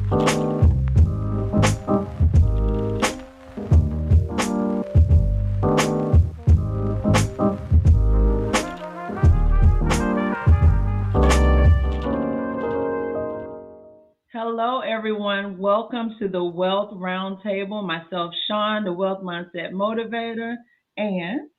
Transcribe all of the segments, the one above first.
Hello, everyone. Welcome to the Wealth Roundtable. Myself, Sean, the Wealth Mindset Motivator, and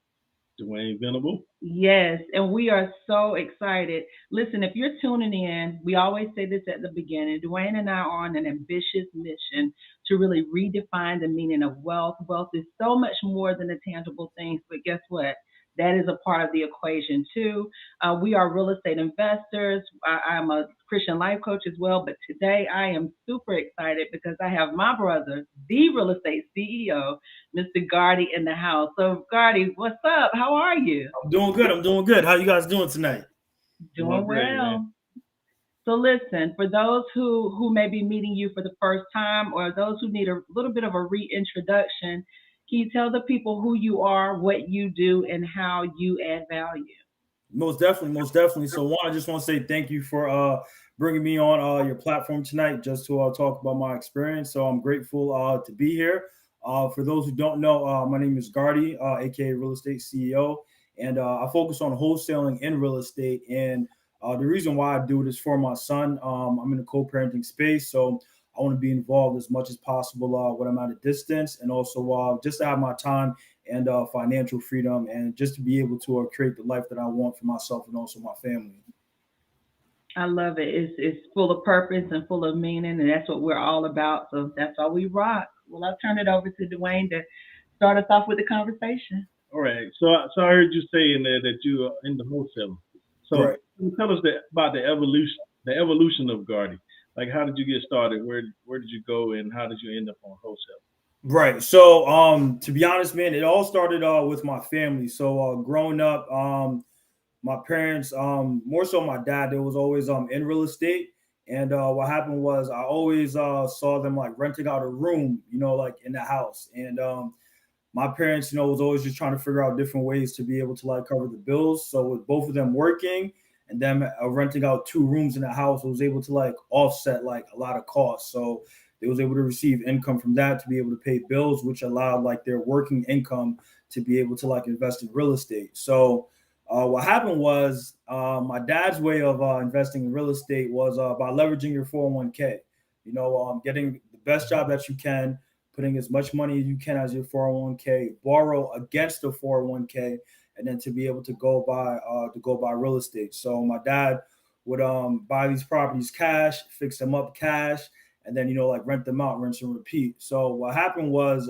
Dwayne Venable. yes, and we are so excited. Listen, if you're tuning in, we always say this at the beginning. Dwayne and I are on an ambitious mission to really redefine the meaning of wealth. Wealth is so much more than the tangible things, but guess what? That is a part of the equation too. We are real estate investors. I'm a Christian life coach as well, but today I am super excited because I have my brother, the real estate CEO, Mr. Gardy in the house. So, Gardy, what's up? How are you? I'm doing good. I'm doing good. How you guys doing tonight? Doing Doing great, man. well. So listen, for those who may be meeting you for the first time or those who need a little bit of a reintroduction, can you tell the people who you are, what you do, and how you add value? Most definitely, most definitely. So one, I just want to say thank you for bringing me on your platform tonight just to talk about my experience. So I'm grateful to be here. For those who don't know, my name is Gardy, aka Real Estate CEO, and I focus on wholesaling in real estate. And the reason why I do it is for my son. I'm in the co-parenting space, so I want to be involved as much as possible when I'm at a distance, and also just to have my time and financial freedom, and just to be able to create the life that I want for myself and also my family. I love it. It's full of purpose and full of meaning, and that's what we're all about. So that's why we rock. Well, I'll turn it over to Dwayne to start us off with the conversation. All right. So I heard you say in there that you are in the wholesaling. So Right. can you tell us about the evolution of Gardy. Like, how did you get started? Where did you go, and how did you end up on wholesale? Right. So, to be honest, man, it all started with my family. So, growing up, my parents, more so my dad, they was always in real estate. And what happened was I always saw them like renting out a room, like in the house. And my parents, was always just trying to figure out different ways to be able to like cover the bills. So with both of them working and them renting out two rooms in the house, I was able to like offset like a lot of costs. So they was able to receive income from that to be able to pay bills, which allowed like their working income to be able to like invest in real estate. So what happened was my dad's way of investing in real estate was by leveraging your 401k. Getting the best job that you can, putting as much money as you can as your 401k, borrow against the 401k, and then to be able to go buy real estate. So my dad would buy these properties cash, fix them up cash, and then like rent them out, rinse and repeat. So what happened was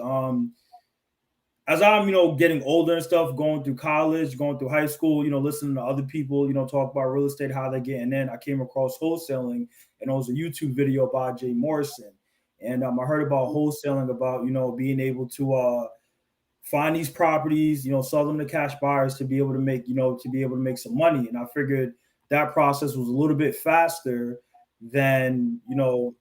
as I'm, getting older and stuff, going through college, going through high school, listening to other people, talk about real estate, how they're getting in, I came across wholesaling, and it was a YouTube video by Jay Morrison. And I heard about wholesaling, about, being able to find these properties, sell them to cash buyers to be able to make, some money. And I figured that process was a little bit faster than,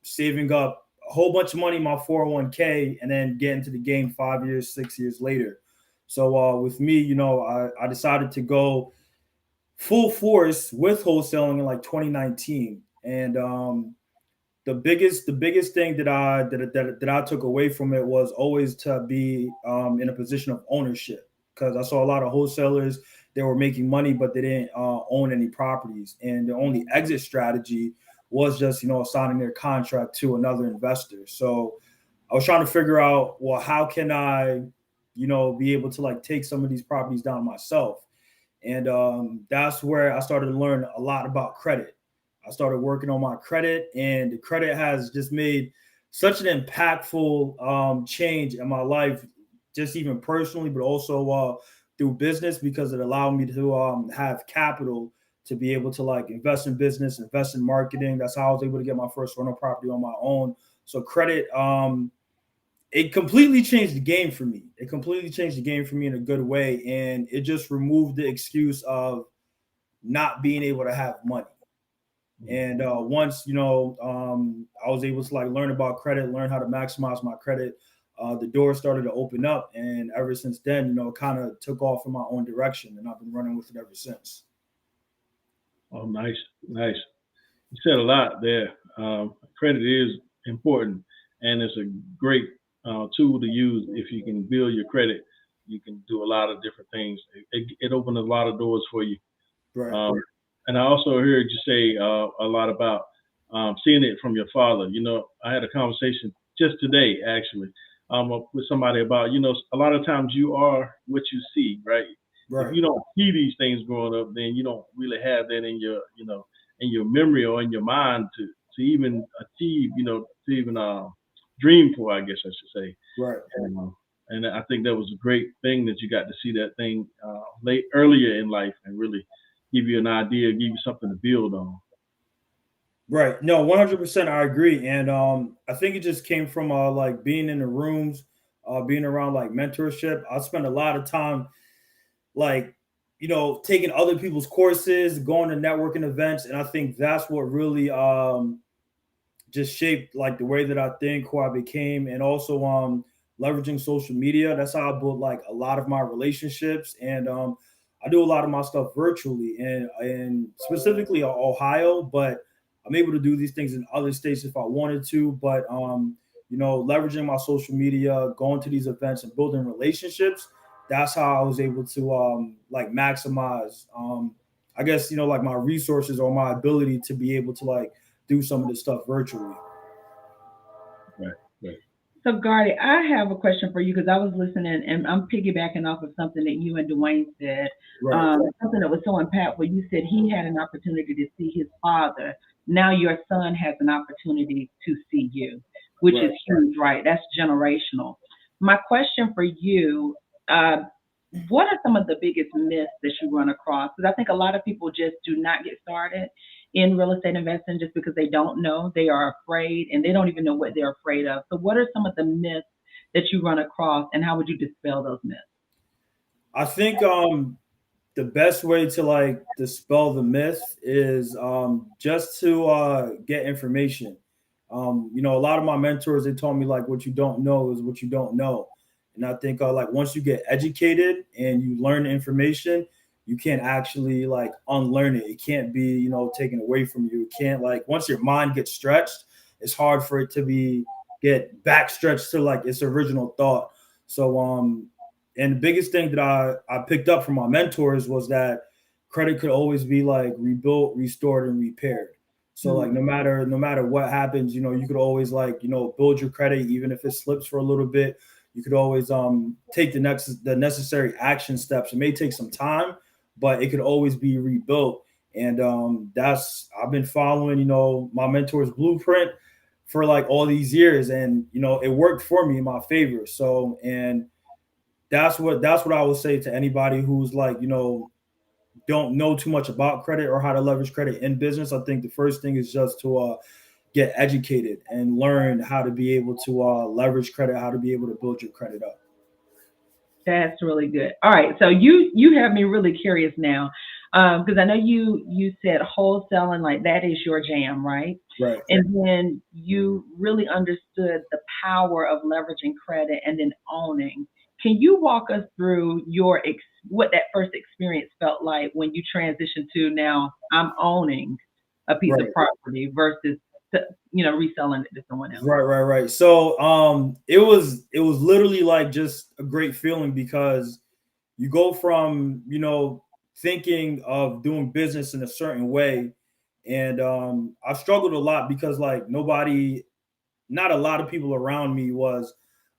saving up a whole bunch of money in my 401k and then get into the game 5 years, 6 years later. So with me, I decided to go full force with wholesaling in like 2019. And the biggest thing that I took away from it was always to be in a position of ownership, because I saw a lot of wholesalers, they were making money but they didn't own any properties, and the only exit strategy was just assigning their contract to another investor. So I was trying to figure out, well, how can I be able to like take some of these properties down myself. And that's where I started to learn a lot about credit. I started working on my credit, and the credit has just made such an impactful change in my life, just even personally, but also through business, because it allowed me to have capital to be able to like invest in business, invest in marketing. That's how I was able to get my first rental property on my own. So credit, it completely changed the game for me. It completely changed the game for me in a good way, and it just removed the excuse of not being able to have money. And once I was able to like learn about credit, learn how to maximize my credit, the doors started to open up, and ever since then, it kind of took off in my own direction, and I've been running with it ever since. Oh, nice, nice. You said a lot there. Credit important, and it's a great tool to use if you can build your credit. You can do a lot of different things. It opens a lot of doors for you. Right. Um, and I also heard you say a lot about seeing it from your father. I had a conversation just today, actually, with somebody about, a lot of times you are what you see, right? If Right. you don't see these things growing up, then you don't really have that in your, in your memory or in your mind to even achieve, to even dream for, I guess I should say. Right. And, and I think that was a great thing that you got to see that thing late earlier in life and really give you an idea, give you something to build on. Right. No, 100% I agree. And I think it just came from like being in the rooms, being around like mentorship. I spent a lot of time like, taking other people's courses, going to networking events, and I think that's what really just shaped like the way that I think, who I became, and also leveraging social media. That's how I built like a lot of my relationships, and I do a lot of my stuff virtually, and specifically Ohio, but I'm able to do these things in other states if I wanted to. But leveraging my social media, going to these events, and building relationships. That's how I was able to like maximize, I guess like my resources or my ability to be able to like do some of this stuff virtually. Right, right, So, Gardy, I have a question for you because I was listening and I'm piggybacking off of something that you and Dwayne said. Right, Something that was so impactful. You said he had an opportunity to see his father. Now your son has an opportunity to see you, which is right. huge, right? That's generational. My question for you, uh, what are some of the biggest myths that you run across? Because I think a lot of people just do not get started in real estate investing just because they don't know. They are afraid and they don't even know what they're afraid of. So, what are some of the myths that you run across and how would you dispel those myths? I think the best way to like dispel the myth is just to get information. A lot of my mentors they told me like what you don't know is what you don't know, and I think like once you get educated and you learn the information, you can't actually like unlearn it. It can't be taken away from you. It can't like once your mind gets stretched, it's hard for it to be get back stretched to like its original thought. So and the biggest thing that I picked up from my mentors was that credit could always be like rebuilt, restored, and repaired. So like Hmm. no matter what happens, you could always like, build your credit even if it slips for a little bit. You could always take the necessary action steps. It may take some time, but it could always be rebuilt. And that's I've been following, my mentor's blueprint for like all these years, and it worked for me in my favor. So and that's what I would say to anybody who's like, don't know too much about credit or how to leverage credit in business. I think the first thing is just to get educated and learn how to be able to leverage credit, how to be able to build your credit up. That's really good. All right, so you have me really curious now, because I know you said wholesaling like that is your jam, right? Right. And then you really understood the power of leveraging credit and then owning. Can you walk us through what that first experience felt like when you transitioned to now I'm owning a piece of Right. property versus reselling it to someone else? Right. So it was literally like just a great feeling because you go from thinking of doing business in a certain way, and I struggled a lot because like not a lot of people around me was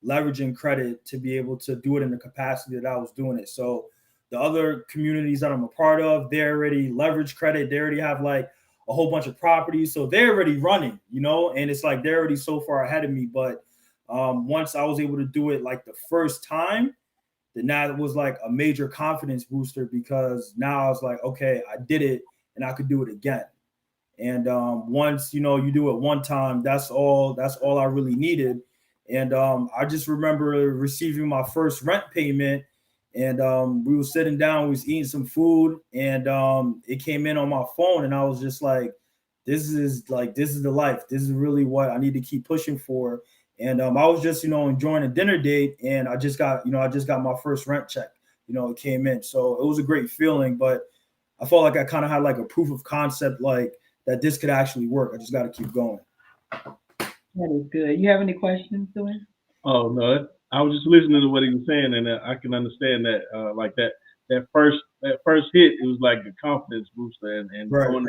leveraging credit to be able to do it in the capacity that I was doing it. So the other communities that I'm a part of, they already leverage credit. They already have like a whole bunch of properties, so they're already running, and it's like they're already so far ahead of me. But once I was able to do it like the first time, then that was like a major confidence booster because now I was like, okay, I did it and I could do it again. And once you do it one time, that's all I really needed. And I just remember receiving my first rent payment, and we were sitting down, we was eating some food, and it came in on my phone, and I was just like, this is the life. This is really what I need to keep pushing for. And I was just enjoying a dinner date, and I just got my first rent check. It came in, so it was a great feeling. But I felt like I kind of had like a proof of concept, like that this could actually work. I just got to keep going. That is good. You have any questions, Dwayne? Oh no, I was just listening to what he was saying, and I can understand that. Like that first hit, it was like a confidence booster, and Right. going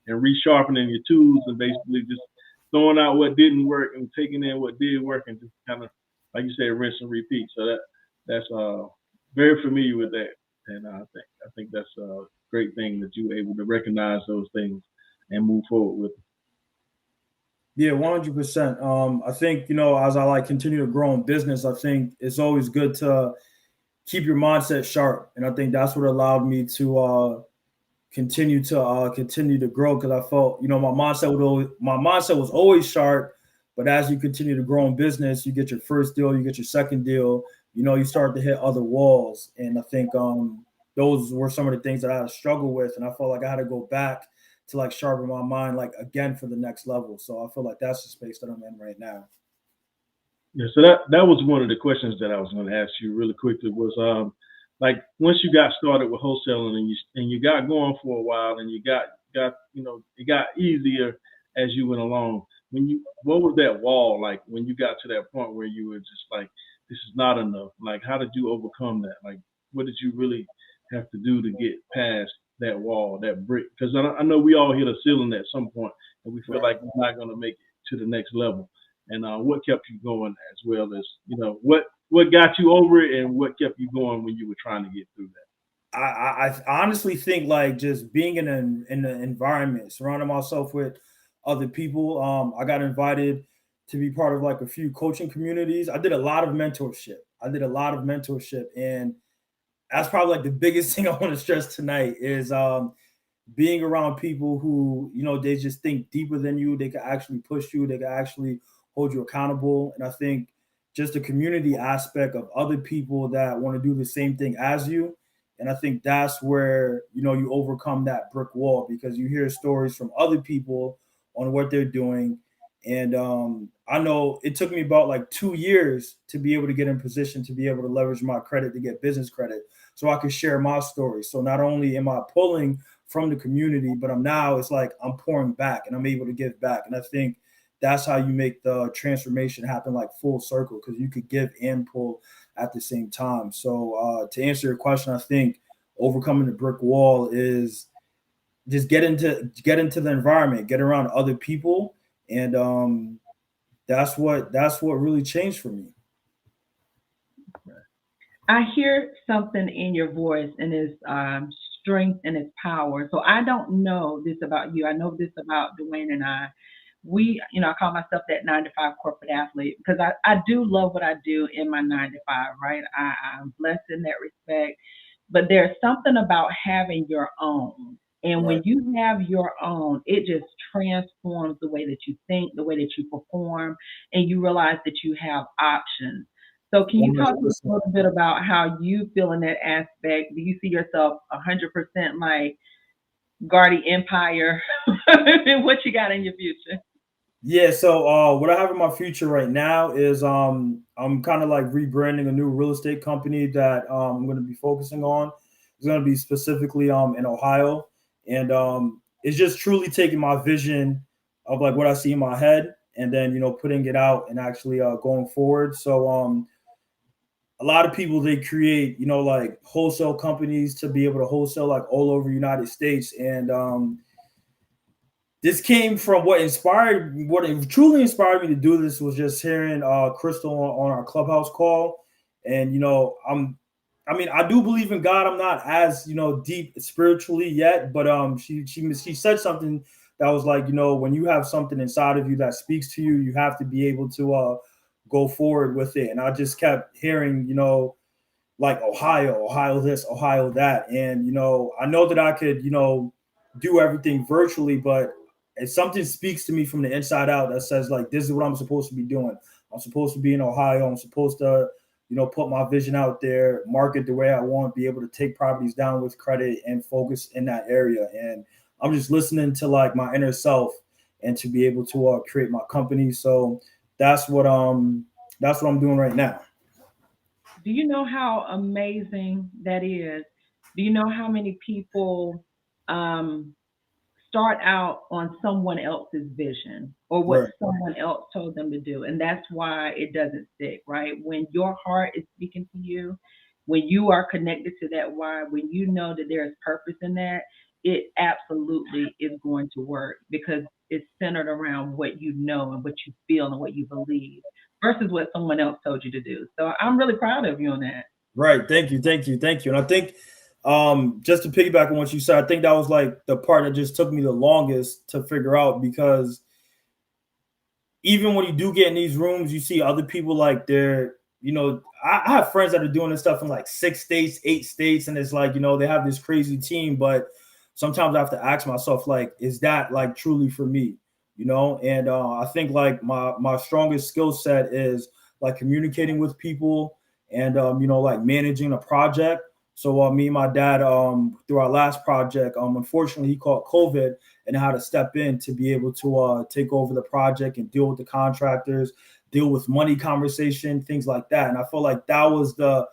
and resharpening your tools, and basically just throwing out what didn't work and taking in what did work, and just kind of, like you said, rinse and repeat. So that's very familiar with that, and I think that's a great thing that you were able to recognize those things and move forward with. Yeah, 100%. I think, as I like continue to grow in business, I think it's always good to keep your mindset sharp, and I think that's what allowed me to continue to grow, because I felt, my mindset was always sharp. But as you continue to grow in business, you get your first deal, you get your second deal, you start to hit other walls. And I think those were some of the things that I had to struggle with, and I felt like I had to go back to like sharpen my mind like again for the next level. So I feel like that's the space that I'm in right now. Yeah, so that was one of the questions that I was going to ask you really quickly was like once you got started with wholesaling and you got going for a while and you got it got easier as you went along. What was that wall like when you got to that point where you were just like, this is not enough? Like, how did you overcome that? Like, what did you really have to do to get past that wall, that brick? Because I know we all hit a ceiling at some point and we feel Right. like we're not going to make it to the next level. And what kept you going, as well as what got you over it and what kept you going when you were trying to get through that. I honestly think like just being in an environment, surrounding myself with other people. I got invited to be part of like a few coaching communities. I did a lot of mentorship. And that's probably like the biggest thing I want to stress tonight is being around people who they just think deeper than you. They can actually push you. They can actually hold you accountable. And I think just the community aspect of other people that want to do the same thing as you. And I think that's where you overcome that brick wall, because you hear stories from other people on what they're doing. And I know it took me about like 2 years to be able to get in position to be able to leverage my credit to get business credit so I could share my story. So not only am I pulling from the community, but it's like I'm pouring back and I'm able to give back. And I think that's how you make the transformation happen like full circle, because you could give and pull at the same time. So to answer your question, I think overcoming the brick wall is just get into the environment, get around other people, and that's what really changed for me. I hear something in your voice and its strength and its power. So I don't know this about you. I know this about Dwayne and I. I call myself that 9 to 5 corporate athlete because I do love what I do in my 9 to 5, right? I'm blessed in that respect. But there's something about having your own. And when Right. you have your own, it just transforms the way that you think, the way that you perform, and you realize that you have options. So, can you talk to us a 100%. little bit about how you feel in that aspect? Do you see yourself 100% like Gardy Empire and what you got in your future? Yeah, so what I have in my future right now is I'm kind of like rebranding a new real estate company that I'm going to be focusing on. It's going to be specifically in Ohio, and it's just truly taking my vision of like what I see in my head, and then putting it out and actually going forward. So a lot of people, they create like wholesale companies to be able to wholesale like all over the United States. And this came from what truly inspired me to do this was just hearing Crystal on our clubhouse call. And I mean, I do believe in God. I'm not as deep spiritually yet, but she said something that was like, when you have something inside of you that speaks to you, you have to be able to go forward with it. And I just kept hearing, like Ohio this, Ohio that. And, I know that I could, do everything virtually, but if something speaks to me from the inside out that says, like, this is what I'm supposed to be doing. I'm supposed to be in Ohio. I'm supposed to, put my vision out there, market the way I want, be able to take properties down with credit and focus in that area. And I'm just listening to like my inner self and to be able to create my company. So that's what um that's what I'm doing right now. Do you know how amazing that is? Do you know how many people um, start out on someone else's vision or what Right. someone else told them to do. And that's why it doesn't stick, right? When your heart is speaking to you, when you are connected to that why, when you know that there is purpose in that, it absolutely is going to work because it's centered around what you know and what you feel and what you believe versus what someone else told you to do. So I'm really proud of you on that. Right. Thank you. Thank you. Thank you. And I think just to piggyback on what you said, I think that was like the part that just took me the longest to figure out because even when you do get in these rooms, you see other people like they're, I have friends that are doing this stuff in like 6 states, 8 states, and it's like, they have this crazy team, but sometimes I have to ask myself, like, is that like truly for me? And I think like my strongest skill set is like communicating with people and like managing a project. So me and my dad, through our last project, unfortunately he caught COVID and how to step in to be able to take over the project and deal with the contractors, deal with money conversation, things like that. And I feel like that was the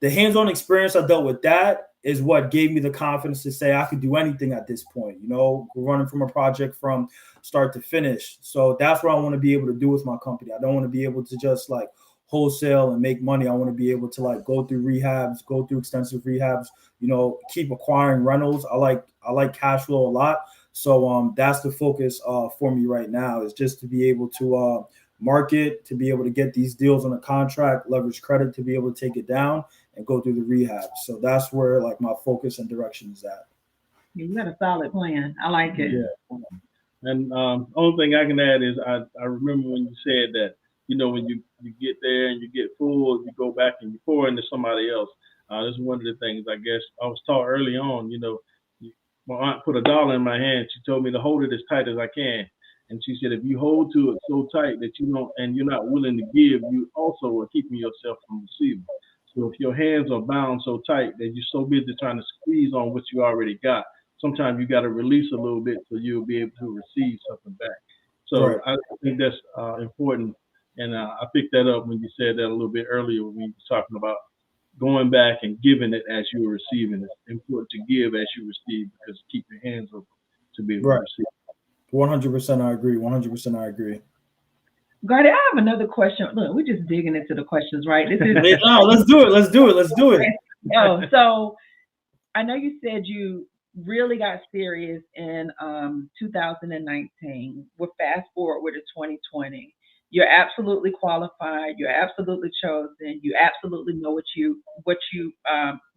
hands-on experience I dealt with. That is what gave me the confidence to say I could do anything at this point. We're running from a project from start to finish. So that's what I want to be able to do with my company. I don't want to be able to just like wholesale and make money. I want to be able to like go through rehabs, go through extensive rehabs, keep acquiring rentals. I like cash flow a lot. So that's the focus for me right now is just to be able to market, to be able to get these deals on a contract, leverage credit to be able to take it down and go through the rehab. So that's where like my focus and direction is at. You got a solid plan. I like it. Yeah. And only thing I can add is I remember when you said that, when you get there and you get full, you go back and you pour into somebody else. This is one of the things I guess I was taught early on. My aunt put $1 in my hand. She told me to hold it as tight as I can. And she said, if you hold to it so tight that you don't, and you're not willing to give, you also are keeping yourself from receiving. So if your hands are bound so tight that you're so busy trying to squeeze on what you already got, sometimes you got to release a little bit so you'll be able to receive something back. Right. So I think that's important. And I picked that up when you said that a little bit earlier when we were talking about going back and giving it as you were receiving. It's important to give as you receive because keep your hands open to be able to Right. receive. 100% I agree. 100% I agree. Gardy, I have another question. Look, we're just digging into the questions, right? This is No, let's do it. Let's do it. Let's do it. oh, so I know you said you really got serious in 2019. We're fast forward with 2020. You're absolutely qualified. You're absolutely chosen. You absolutely know what you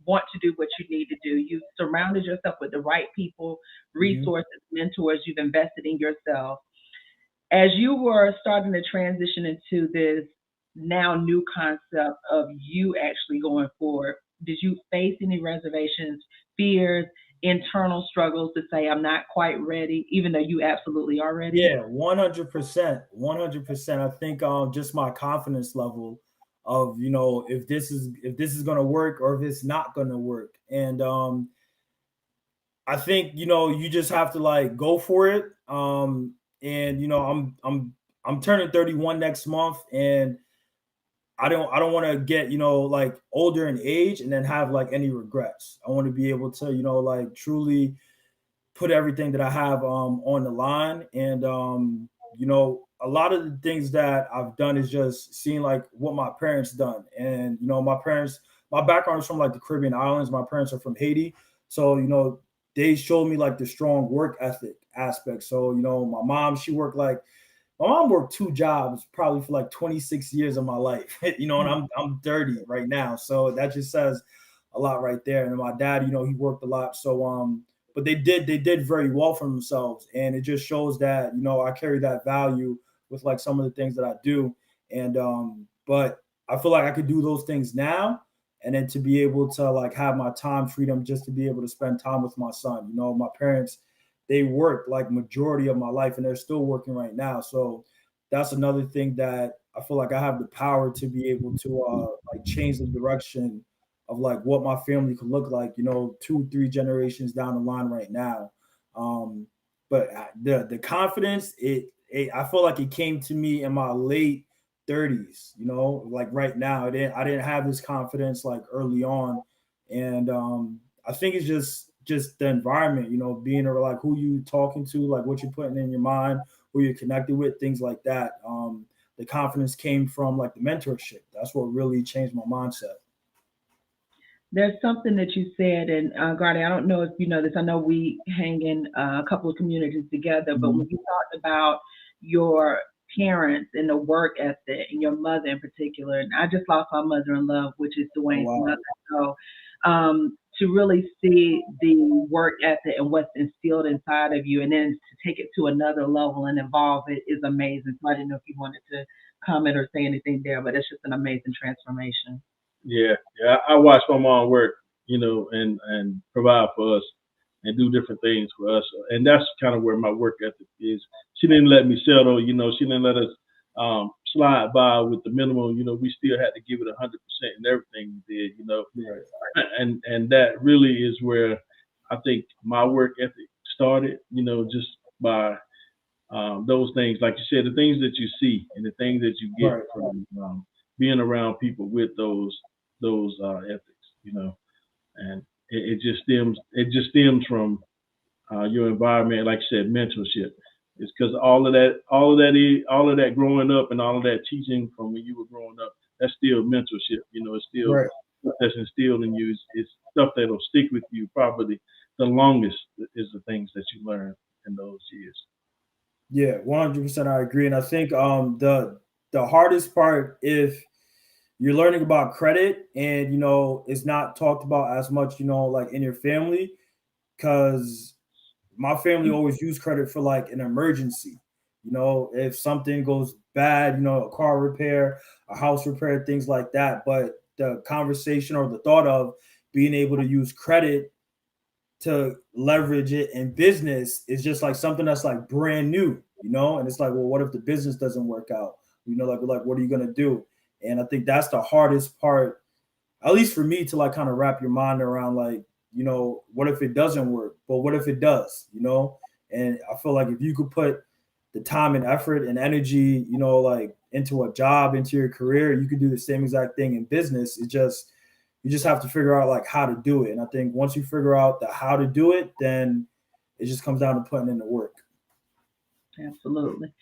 want to do, what you need to do. You've surrounded yourself with the right people, Mhm. resources, mentors. You've invested in yourself. As you were starting to transition into this now new concept of you actually going forward, did you face any reservations, fears, internal struggles to say, I'm not quite ready, even though you absolutely are ready? Yeah, 100%. 100%. I think just my confidence level of, if this is gonna work or if it's not gonna work. And I think, you just have to like go for it. And I'm turning 31 next month and I don't want to get, like older in age and then have like any regrets. I want to be able to, like truly put everything that I have on the line. And a lot of the things that I've done is just seeing like what my parents done. And my background is from like the Caribbean islands. My parents are from Haiti. So, they showed me like the strong work ethic aspect. So, my mom worked two jobs probably for like 26 years of my life, and I'm 30 right now. So that just says a lot right there. And my dad, he worked a lot. So but they did very well for themselves. And it just shows that, I carry that value with like some of the things that I do. And but I feel like I could do those things now and then to be able to like have my time freedom just to be able to spend time with my son. My parents, they worked like majority of my life and they're still working right now. So that's another thing that I feel like I have the power to be able to like change the direction of like what my family could look like, 2, 3 generations down the line right now. Um, but the confidence, I feel like it came to me in my late 30s, like right now. I didn't have this confidence like early on. And I think it's just the environment, being like who you talking to, like what you're putting in your mind, who you're connected with, things like that. The confidence came from like the mentorship. That's what really changed my mindset. There's something that you said, and Gardy, I don't know if you know this. I know we hang in a couple of communities together, but when Mhm. you talked about your parents and the work ethic, and your mother in particular, and I just lost my mother-in-law, which is Oh Dwayne's wow. mother. So to really see the work ethic and what's instilled inside of you, and then to take it to another level and evolve it is amazing. So I didn't know if you wanted to comment or say anything there, but it's just an amazing transformation. Yeah, yeah. I watch my mom work, and provide for us and do different things for us. And that's kind of where my work ethic is. She didn't let me settle. She didn't let us slide by with the minimum. We still had to give it 100% in everything we did. Right. And that really is where I think my work ethic started. Just by those things, like you said, the things that you see and the things that you get Right. from being around people with those ethics, and it just stems from your environment, like you said, mentorship. It's because all of that growing up and all of that teaching from when you were growing up, that's still mentorship. It's still Right. stuff that's instilled in you. It's stuff that'll stick with you probably the longest is the things that you learn in those years. Yeah, 100%. I agree, and I think the hardest part, if you're learning about credit and it's not talked about as much, like in your family, because my family always used credit for like an emergency. If something goes bad, a car repair, a house repair, things like that. But the conversation or the thought of being able to use credit to leverage it in business is just like something that's like brand new, and it's like, well, what if the business doesn't work out? Like what are you gonna do? And I think that's the hardest part, at least for me, to like kind of wrap your mind around, like, what if it doesn't work? But what if it does? And I feel like if you could put the time and effort and energy, like into a job, into your career, you could do the same exact thing in business. You just have to figure out like how to do it. And I think once you figure out the how to do it, then it just comes down to putting in the work. Absolutely.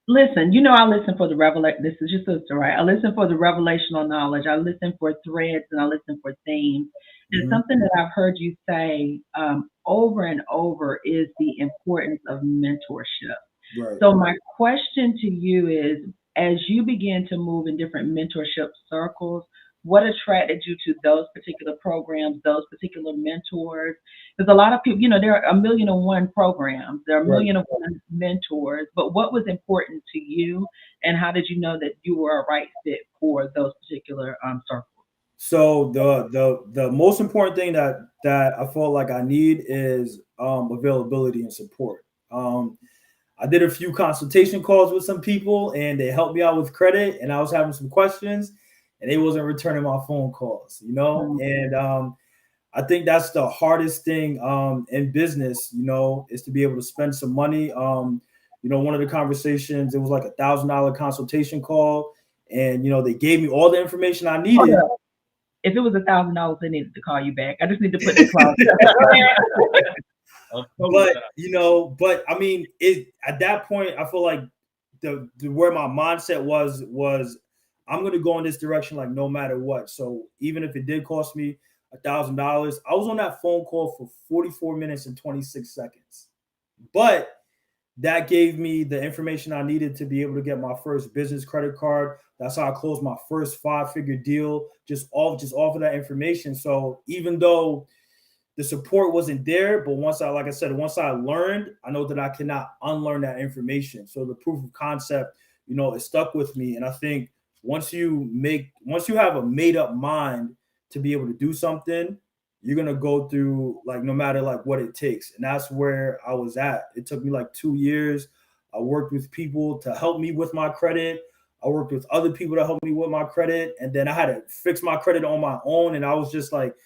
Listen, I listen for the revelation. This is your sister, right? I listen for the revelational knowledge. I listen for threads and I listen for themes. And Mhm. something that I've heard you say over and over is the importance of mentorship. Right. So my question to you is, as you begin to move in different mentorship circles, what attracted you to those particular programs, those particular mentors? Because a lot of people, there are a million and one programs, there are a Right. million and one mentors, but what was important to you, and how did you know that you were a right fit for those particular circles? So the most important thing that I felt like I need is availability and support. I did a few consultation calls with some people, and they helped me out with credit, and I was having some questions, and they wasn't returning my phone calls, Mm. and I think that's the hardest thing in business, is to be able to spend some money. One of the conversations, it was like $1,000 consultation call, and they gave me all the information I Hold needed. up. If it was $1,000, they needed to call you back. I just need to put the clause. I'm cool with but that. but I mean, it at that point, I feel like the where my mindset was I'm gonna go in this direction like no matter what. So even if it did cost me $1,000, I was on that phone call for 44 minutes and 26 seconds. But that gave me the information I needed to be able to get my first business credit card. That's how I closed my first five-figure deal, just off of that information. So even though the support wasn't there, but like I said, once I learned, I know that I cannot unlearn that information. So the proof of concept, it stuck with me. And I think once you have a made up mind to be able to do something, you're gonna go through like no matter like what it takes. And that's where I was at. It took me like 2 years. I worked with people to help me with my credit. I worked with other people to help me with my credit. And then I had to fix my credit on my own. And I was just like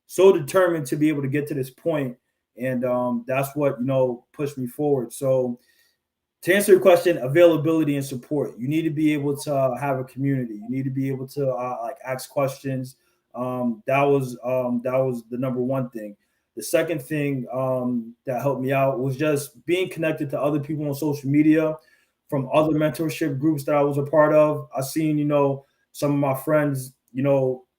so determined to be able to get to this point. And that's what pushed me forward. So to answer your question, availability and support. You need to be able to have a community. You need to be able to like ask questions. That was the number one thing. The second thing that helped me out was just being connected to other people on social media from other mentorship groups that I was a part of. I seen, some of my friends,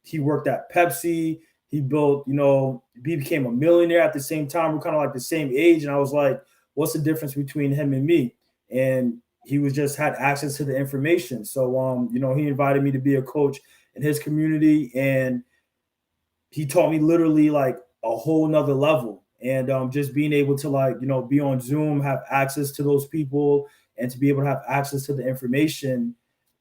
he worked at Pepsi. He built, he became a millionaire at the same time. We're kind of like the same age. And I was like, what's the difference between him and me? And he was just had access to the information. So, he invited me to be a coach in his community. And he taught me literally like a whole nother level. And just being able to like, be on Zoom, have access to those people and to be able to have access to the information,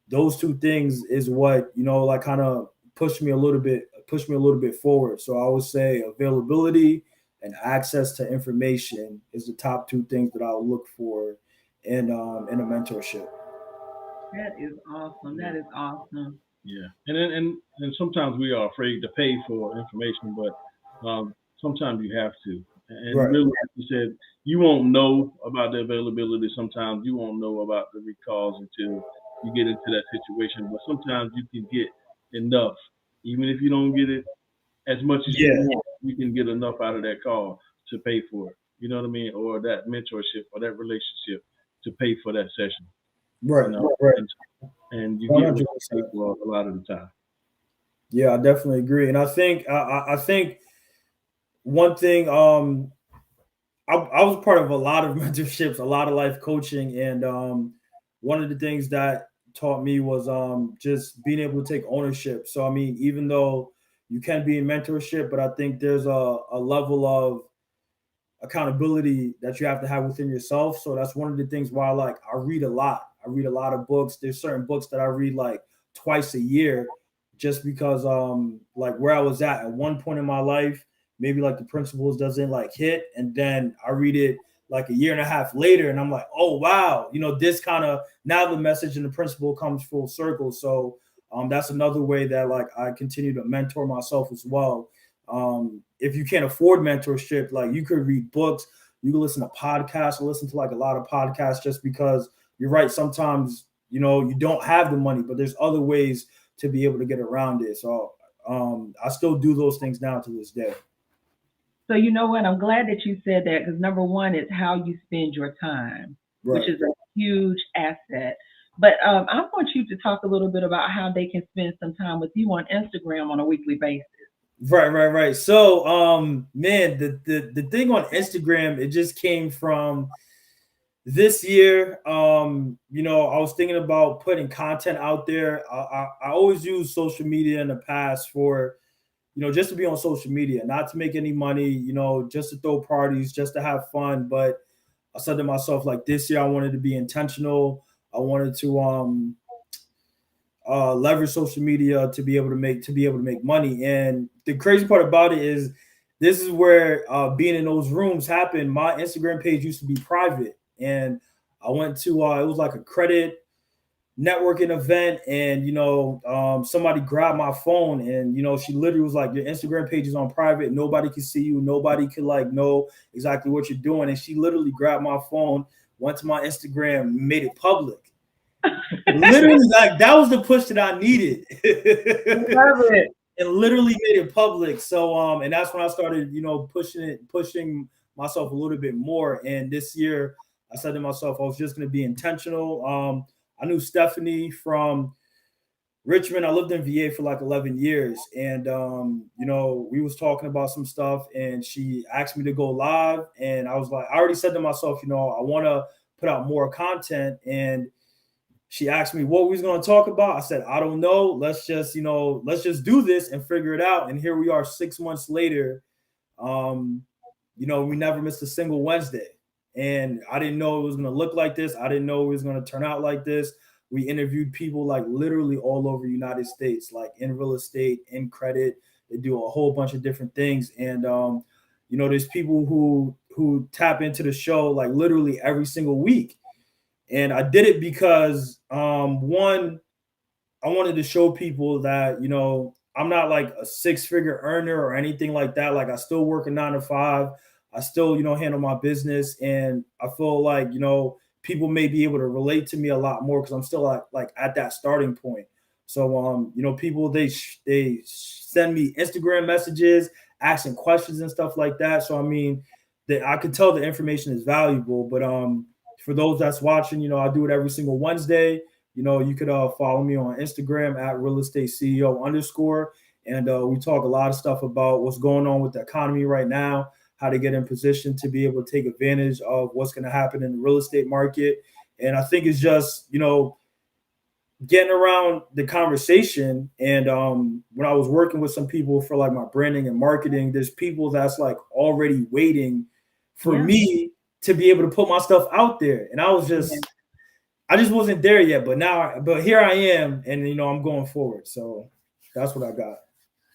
those two things is what, like kind of pushed me a little bit forward. So I would say availability and access to information is the top two things that I'll look for in a mentorship. That is awesome. Yeah. That is awesome. Yeah, and sometimes we are afraid to pay for information, but sometimes you have to. And Right. really, like you said, you won't know about the availability. Sometimes you won't know about the recalls until you get into that situation. But sometimes you can get enough, even if you don't get it as much as you Yeah. want. You can get enough out of that call to pay for it. You know what I mean, or that mentorship or that relationship to pay for that session. You Right. know, Right. and you get what you pay 100%. for a lot of the time. Yeah, I definitely agree. And I think one thing I was part of a lot of mentorships, a lot of life coaching, and one of the things that taught me was just being able to take ownership. So I mean, even though you can be in mentorship, but I think there's a level of accountability that you have to have within yourself. So that's one of the things why like I read a lot. I read a lot of books. There's certain books that I read like twice a year just because like where I was at one point in my life, maybe like the principles doesn't like hit and then I read it like a year and a half later and I'm like, "Oh wow, this kind of now the message and the principle comes full circle." So that's another way that like I continue to mentor myself as well. If you can't afford mentorship, like you could read books, you can listen to podcasts, or listen to like a lot of podcasts just because you're right. Sometimes, you don't have the money, but there's other ways to be able to get around it. So I still do those things now to this day. So you know what? I'm glad that you said that because number one is how you spend your time, which Right. is a huge asset. But I want you to talk a little bit about how they can spend some time with you on Instagram on a weekly basis. Right, right, right. So, man, the thing on Instagram, it just came from this year. I was thinking about putting content out there. I always use social media in the past for, just to be on social media, not to make any money, just to throw parties, just to have fun. But I said to myself, like this year, I wanted to be intentional. I wanted to leverage social media to be able to make money. And the crazy part about it is, this is where being in those rooms happened. My Instagram page used to be private, and I went to it was like a credit networking event, and somebody grabbed my phone, and she literally was like, "Your Instagram page is on private. Nobody can see you. Nobody can like know exactly what you're doing." And she literally grabbed my phone, went to my Instagram, made it public. Literally, like that was the push that I needed. Love it. And literally made it public. So and that's when I started, pushing myself a little bit more. And this year I said to myself, I was just gonna be intentional. I knew Stephanie from Richmond. I lived in VA for like 11 years. And we was talking about some stuff and she asked me to go live. And I was like, I already said to myself, I wanna put out more content. And she asked me what we was going to talk about. I said, I don't know. Let's just do this and figure it out. And here we are 6 months later. Um, we never missed a single Wednesday. And I didn't know it was going to look like this. I didn't know it was going to turn out like this. We interviewed people like literally all over the United States, like in real estate, in credit. They do a whole bunch of different things. And, there's people who tap into the show like literally every single week. And I did it because one, I wanted to show people that I'm not like a six-figure earner or anything like that. Like I still work a 9 to 5. I still handle my business, and I feel like people may be able to relate to me a lot more because I'm still like at that starting point. So people they send me Instagram messages asking questions and stuff like that. So I mean, I could tell the information is valuable. But for those that's watching, I do it every single Wednesday. You could follow me on Instagram at real estate CEO _ and we talk a lot of stuff about what's going on with the economy right now, how to get in position to be able to take advantage of what's going to happen in the real estate market. And I think it's just, getting around the conversation. And when I was working with some people for like my branding and marketing, there's people that's like already waiting for me to be able to put my stuff out there. And I just wasn't there yet, but here I am, and I'm going forward. So that's what I got.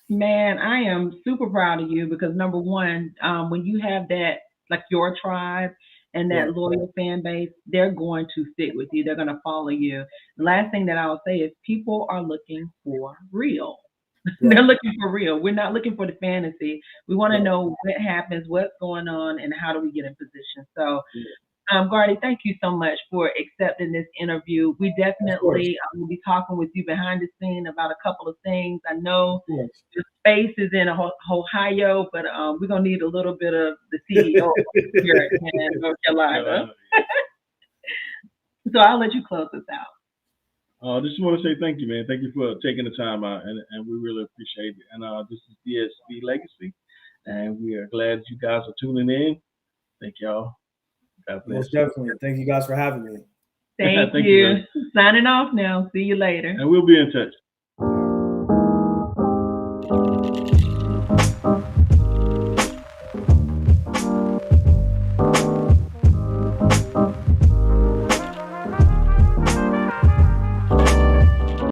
Man, I am super proud of you because number one, when you have that, like your tribe and that Right. loyal fan base, they're going to stick with you. They're going to follow you. The last thing that I'll say is people are looking for real. They're Right. looking for real. We're not looking for the fantasy. We want to Right. know what happens, what's going on, and how do we get in position. So Yeah. Gardy, thank you so much for accepting this interview. We Of course. definitely will be talking with you behind the scene about a couple of things. I know Of course. the space is in Ohio, but we're gonna need a little bit of the CEO here in North Carolina. Carolina. So I'll let you close this out. Just want to say thank you, man. Thank you for taking the time out, and we really appreciate it. And this is DSB Legacy, and we are glad you guys are tuning in. Thank y'all. God bless. Most definitely. Thank you guys for having me. Thank Thank you. you, man. Signing off now. See you later. And we'll be in touch.